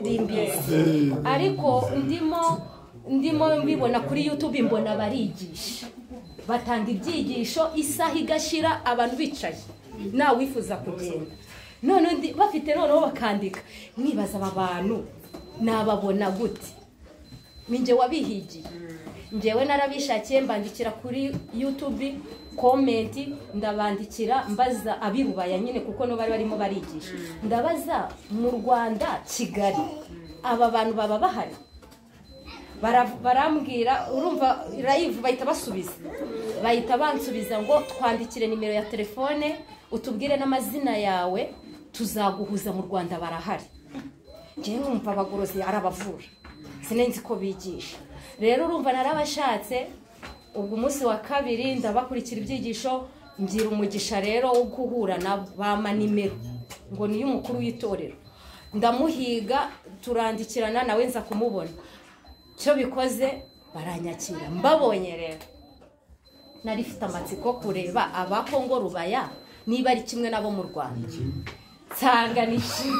rimbizi ariko ndimo mbibona kuri YouTube mbona barigisha batanga ibyigisho isaha igashira abantu bicaye nawe wifuza kugenda none bafite noneho bakandika nibaza aba bantu nababona gute ninjye wabihigiye njyewe narabishakiye mbandikira kuri YouTube comment ndabandikira mbaza abirubaya nyine kuko no bari barimo barigisha ndabaza mu Rwanda Kigali aba bantu baba bahari barambwira urumva live bahita basubiza bahita bansubiza ngo twandikire nimero ya telefone utubwire n'amazina yawe tuzaguhuza mu Rwanda barahari ngiye numva abagorozi arabavura sinenzi ko bigisha rero urumva narabashatse ubwo umunsi wa kabiri ndabakurikira ibyigisho ngira umugisha rero wo guhura na bama nimero ngo niyo umukuru w'itorero ndamuhiga turandikirana nawe nza kumubona cyo bikoze baranyakira mbabonye rero narifite amatsiko kureba abakongo rubaya niba ari kimwe nabo mu Rwanda sanganishi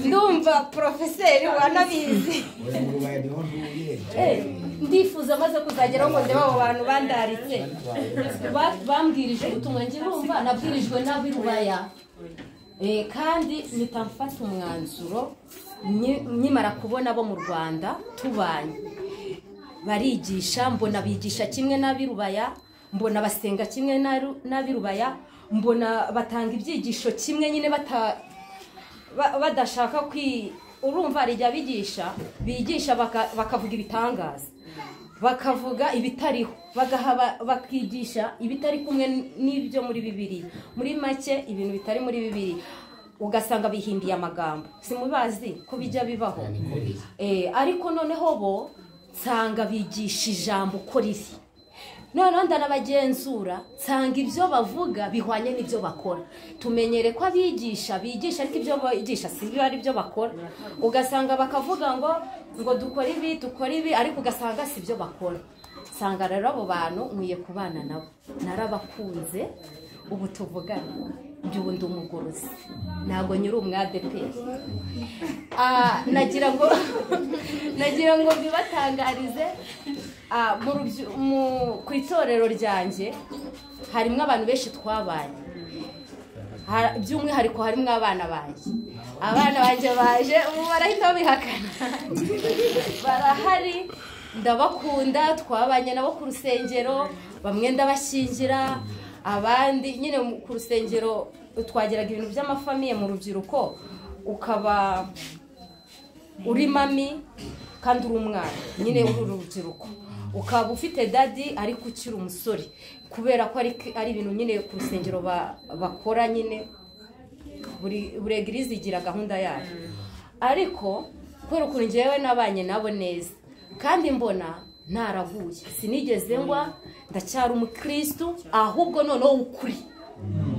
ndumva professeur wanabizi ndifuza maze kuzagera ngo ndeba abo bantu bandaritse bambwirije ubutumwa ngirumva nabwirijwe n'abirubaya kandi nitamfata umwanzuro nyimara kubona abo mu Rwanda tubanye barigisha mbona bigisha kimwe n'abirubaya mbona basenga kimwe n'abirubaya mbona batanga ibyigisho kimwe nyine badashaka urumva rijya bigisha bakavuga ibitangaza bakavuga ibitariho bakigisha ibitari kumwe n'ibyo muri Bibiliya muri make ibintu bitari muri Bibiliya ugasanga bihimbiye amagambo simubazi ko bijya bibaho ariko noneho bo nsanga bigisha ijambo uko riri noneho ndanabagenzura nsanga ibyo bavuga bihwanye n'ibyo bakora tumenyere ko bigisha ariko ibyo bigisha si byo ari byo bakora ugasanga bakavuga ngo dukora ibi ariko ugasanga si byo bakora nsanga rero abo bantu nkwiye kubana nabo narabakunze ubu tuvugana by'ubundi umugorozi ntabwo nyiri umwadeperi nagira ngo bibatangarize ku itorero ryanjye harimo abantu benshi twabanye by'umwihariko harimo abana banjye baje ubu barahita babihakana barahari ndabakunda twabanye nabo ku rusengero bamwe ndabashyingira abandi nyine ku rusengero twageraga ibintu by'amafamiye mu rubyiruko ukaba uri mami kandi uri umwana nyine uri urubyiruko ukaba ufite dadi ariko ukiri umusore kubera ko ari ibintu nyine ku rusengero bakora nyine buri eglise igira gahunda yayo ariko kubera ukuntu njyewe nabanye nabo neza kandi mbona ntaraguye sinigeze ngwa ndacyari umukristo ahubwo noneho ukuri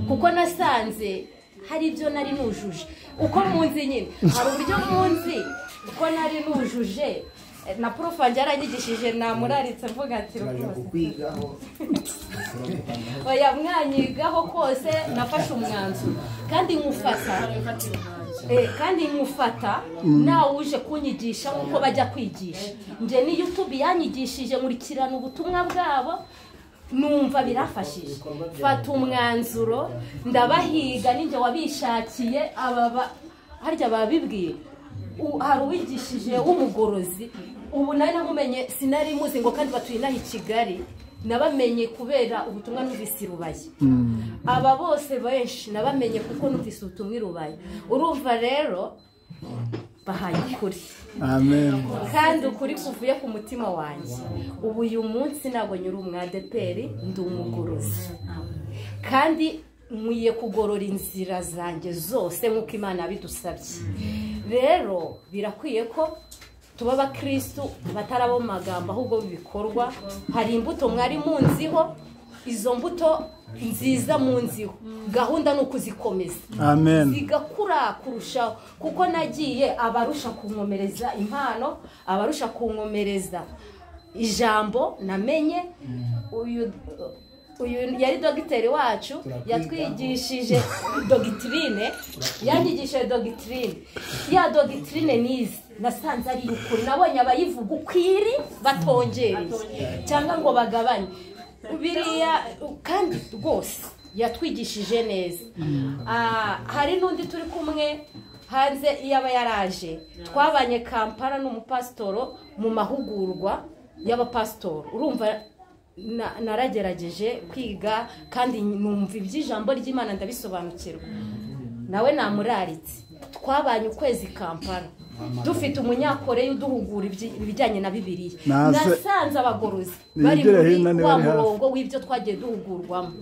kuko nasanze hari ibyo nari nujuje uko munzi nyine hari uburyo munzi uko nari nujuje na prof wanjye yaranyigishije namuraritse mvuga ati oya mwanyigaho kose nafashe umwanzuro kandi nkufata nawe uje kunyigisha nkuko bajya kwigisha nje ni YouTube yanyigishije nkurikirana ubutumwa bwabo numva birafashije fata umwanzuro ndabahiga ninjye wabishakiye harya babibwiye hari uwigishije w'umugorozi ubu nari namumenye sinari muzi ngo kandi batuye naho i Kigali nabamenye kubera ubutumwa numvise Rubaye aba bose benshi nabamenye kuko numvise ubutumwa Rubaye urumva rero bahaye ukuri amen kandi ukuri kuvuye ku mutima wanjye ubu uyu munsi ntabwo nyiri umwadeperi ndi umugorozi kandi nkwiye kugorora inzira zanjye zose nk'uko Imana yabidusabye rero birakwiye ko tuba abakristo batarabo magambo ahubwo bibikorwa hari imbuto mwari munziho izo mbuto nziza munziho gahunda nuko zikomeza amen zigakura kurushaho kuko nagiye abarusha kunkomereza impano abarusha kunkomereza ijambo namenye uyu uyu yari dogiteri wacu yatwigishije dogitrine, yanyigishije dogitrine. Ya dogitrine nizi nasanze ari ukuri, nabonye abayivuga ukwiri batongereye cyangwa ngo bagabanye biriya, kandi rwose yatwigishije neza. Hari n'undi turi kumwe hanze yaba yaraje, twabanye Kampala n'umupasitoro mu mahugurwa y'abapasitoro. Urumva naragerageje kwiga kandi numva iby'ijambo ry'Imana ndabisobanukirwa. Nawe namuraritse, twabanye ukwezi Kampala dufite umunyakoreya uduhugura ibijyanye na Bibiliya. Nasanze abagorozi bari muri wa murongo w'ibyo twagiye duhugurwamo.